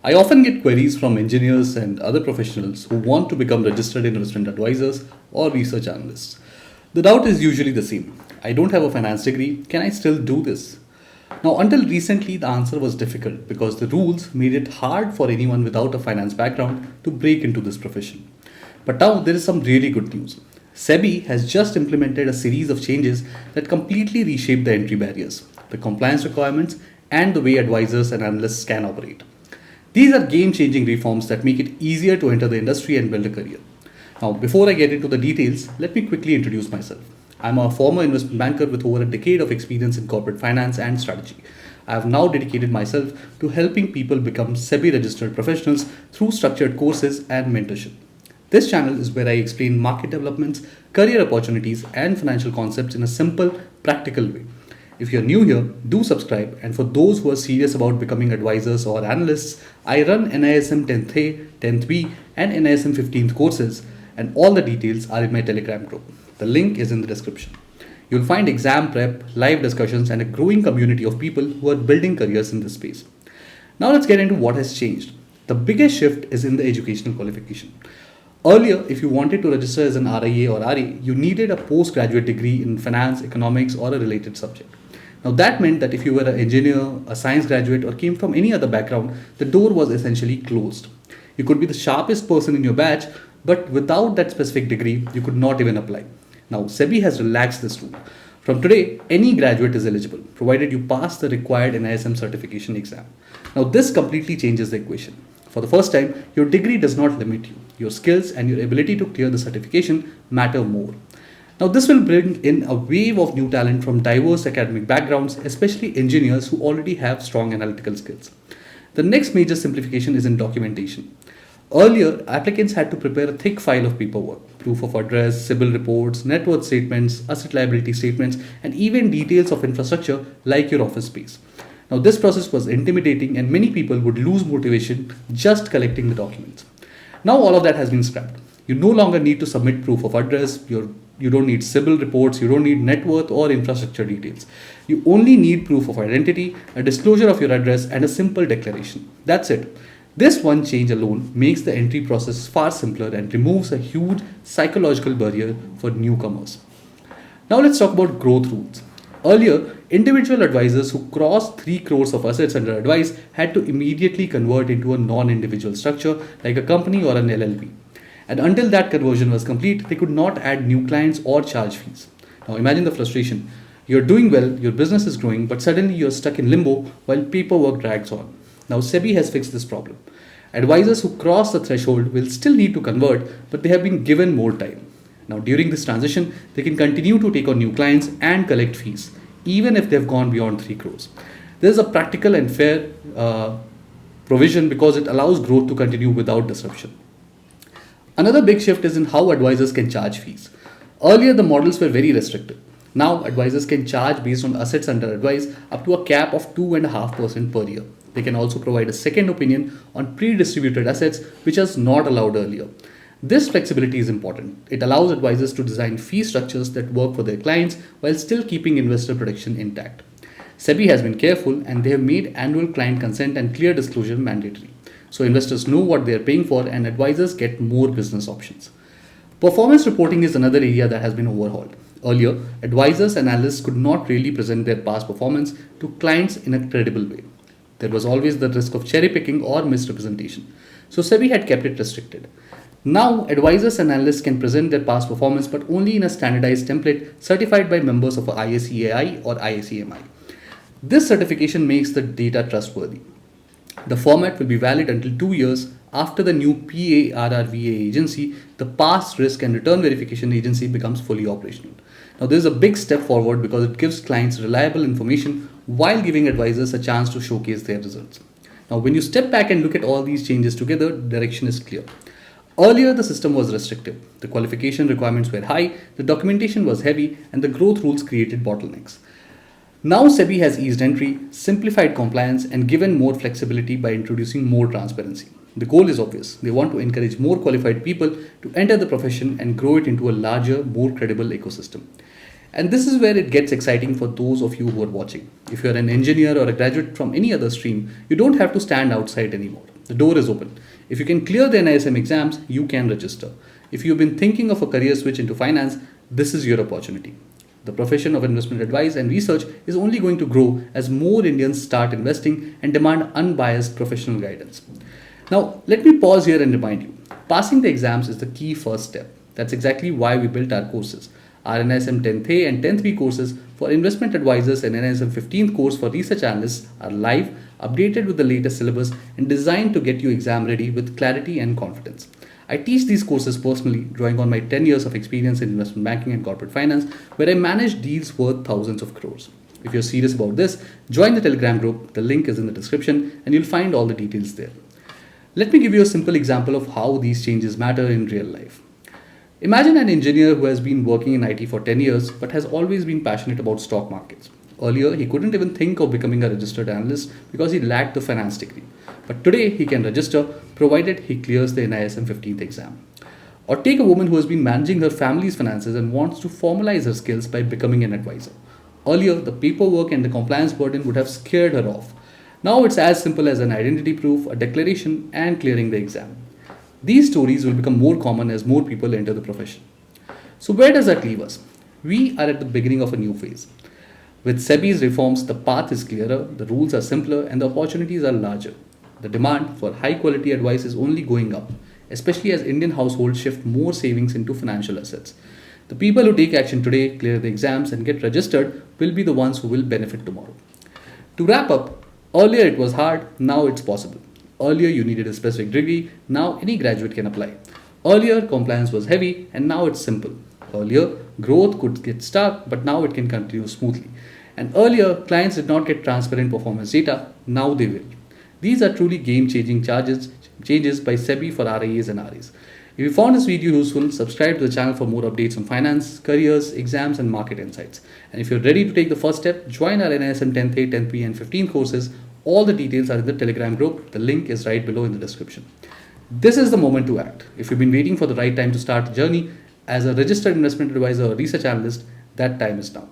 I often get queries from engineers and other professionals who want to become registered investment advisors or research analysts. The doubt is usually the same. I don't have a finance degree. Can I still do this? Now, until recently, the answer was difficult because the rules made it hard for anyone without a finance background to break into this profession. But now there is some really good news. SEBI has just implemented a series of changes that completely reshape the entry barriers, the compliance requirements, and the way advisors and analysts can operate. These are game changing reforms that make it easier to enter the industry and build a career. Now, before I get into the details, let me quickly introduce myself. I'm a former investment banker with over a decade of experience in corporate finance and strategy. I have now dedicated myself to helping people become SEBI registered professionals through structured courses and mentorship. This channel is where I explain market developments, career opportunities, and financial concepts in a simple, practical way. If you're new here, do subscribe. And for those who are serious about becoming advisors or analysts, I run NISM 10th A, 10th B, and NISM 15th courses, and all the details are in my Telegram group. The link is in the description. You'll find exam prep, live discussions, and a growing community of people who are building careers in this space. Now let's get into what has changed. The biggest shift is in the educational qualification. Earlier, if you wanted to register as an RIA or RA, you needed a postgraduate degree in finance, economics, or a related subject. Now that meant that if you were an engineer, a science graduate, or came from any other background, the door was essentially closed. You could be the sharpest person in your batch, but without that specific degree, you could not even apply. Now, SEBI has relaxed this rule. From today, any graduate is eligible, provided you pass the required NISM certification exam. Now, this completely changes the equation. For the first time, your degree does not limit you. Your skills and your ability to clear the certification matter more. Now, this will bring in a wave of new talent from diverse academic backgrounds, especially engineers who already have strong analytical skills. The next major simplification is in documentation. Earlier, applicants had to prepare a thick file of paperwork, proof of address, CIBIL reports, net worth statements, asset liability statements, and even details of infrastructure like your office space. Now, this process was intimidating and many people would lose motivation just collecting the documents. Now, all of that has been scrapped. You no longer need to submit proof of address, you don't need CIBIL reports, you don't need net worth or infrastructure details. You only need proof of identity, a disclosure of your address, and a simple declaration. That's it. This one change alone makes the entry process far simpler and removes a huge psychological barrier for newcomers. Now let's talk about growth rules. Earlier, individual advisors who crossed 3 crores of assets under advice had to immediately convert into a non-individual structure like a company or an LLP. And until that conversion was complete, they could not add new clients or charge fees. Now imagine the frustration. You're doing well, your business is growing, but suddenly you're stuck in limbo while paperwork drags on. Now SEBI has fixed this problem. Advisors who cross the threshold will still need to convert, but they have been given more time. Now during this transition, they can continue to take on new clients and collect fees, even if they've gone beyond 3 crores. This is a practical and fair provision because it allows growth to continue without disruption. Another big shift is in how advisors can charge fees. Earlier, the models were very restrictive. Now, advisors can charge based on assets under advice up to a cap of 2.5% per year. They can also provide a second opinion on pre-distributed assets, which was not allowed earlier. This flexibility is important. It allows advisors to design fee structures that work for their clients while still keeping investor protection intact. SEBI has been careful and they have made annual client consent and clear disclosure mandatory. So investors know what they are paying for and advisors get more business options. Performance reporting is another area that has been overhauled. Earlier, advisors and analysts could not really present their past performance to clients in a credible way. There was always the risk of cherry picking or misrepresentation. So SEBI had kept it restricted. Now, advisors and analysts can present their past performance but only in a standardized template certified by members of ISEAI or ISEMI. This certification makes the data trustworthy. The format will be valid until 2 years after the new PARRVA agency, the Past Risk and Return Verification Agency, becomes fully operational. Now, this is a big step forward because it gives clients reliable information while giving advisors a chance to showcase their results. Now, when you step back and look at all these changes together, the direction is clear. Earlier, the system was restrictive. The qualification requirements were high, the documentation was heavy, and the growth rules created bottlenecks. Now SEBI has eased entry, simplified compliance, and given more flexibility by introducing more transparency. The goal is obvious. They want to encourage more qualified people to enter the profession and grow it into a larger, more credible ecosystem. And this is where it gets exciting for those of you who are watching. If you're an engineer or a graduate from any other stream, you don't have to stand outside anymore. The door is open. If you can clear the NISM exams, you can register. If you've been thinking of a career switch into finance, this is your opportunity. The profession of investment advice and research is only going to grow as more Indians start investing and demand unbiased professional guidance. Now, let me pause here and remind you, passing the exams is the key first step. That's exactly why we built our courses. Our NISM 10th A and 10th B courses for investment advisors and NISM 15th course for research analysts are live, updated with the latest syllabus, and designed to get you exam ready with clarity and confidence. I teach these courses personally, drawing on my 10 years of experience in investment banking and corporate finance, where I manage deals worth thousands of crores. If you're serious about this, join the Telegram group. The link is in the description and you'll find all the details there. Let me give you a simple example of how these changes matter in real life. Imagine an engineer who has been working in IT for 10 years but has always been passionate about stock markets. Earlier, he couldn't even think of becoming a registered analyst because he lacked the finance degree. But today, he can register provided he clears the NISM 15th exam. Or take a woman who has been managing her family's finances and wants to formalize her skills by becoming an advisor. Earlier, the paperwork and the compliance burden would have scared her off. Now it's as simple as an identity proof, a declaration, and clearing the exam. These stories will become more common as more people enter the profession. So where does that leave us? We are at the beginning of a new phase. With SEBI's reforms, the path is clearer, the rules are simpler, and the opportunities are larger. The demand for high quality advice is only going up, especially as Indian households shift more savings into financial assets. The people who take action today, clear the exams, and get registered will be the ones who will benefit tomorrow. To wrap up, earlier it was hard, now it's possible. Earlier you needed a specific degree, now any graduate can apply. Earlier compliance was heavy, and now it's simple. Earlier growth could get stuck, but now it can continue smoothly. And earlier clients did not get transparent performance data, now they will. These are truly game-changing changes by SEBI for RIAs and RAs. If you found this video useful, subscribe to the channel for more updates on finance, careers, exams, and market insights. And if you're ready to take the first step, join our NISM 10th A, 10th B, and 15th courses. All the details are in the Telegram group. The link is right below in the description. This is the moment to act. If you've been waiting for the right time to start the journey as a registered investment advisor or research analyst, that time is now.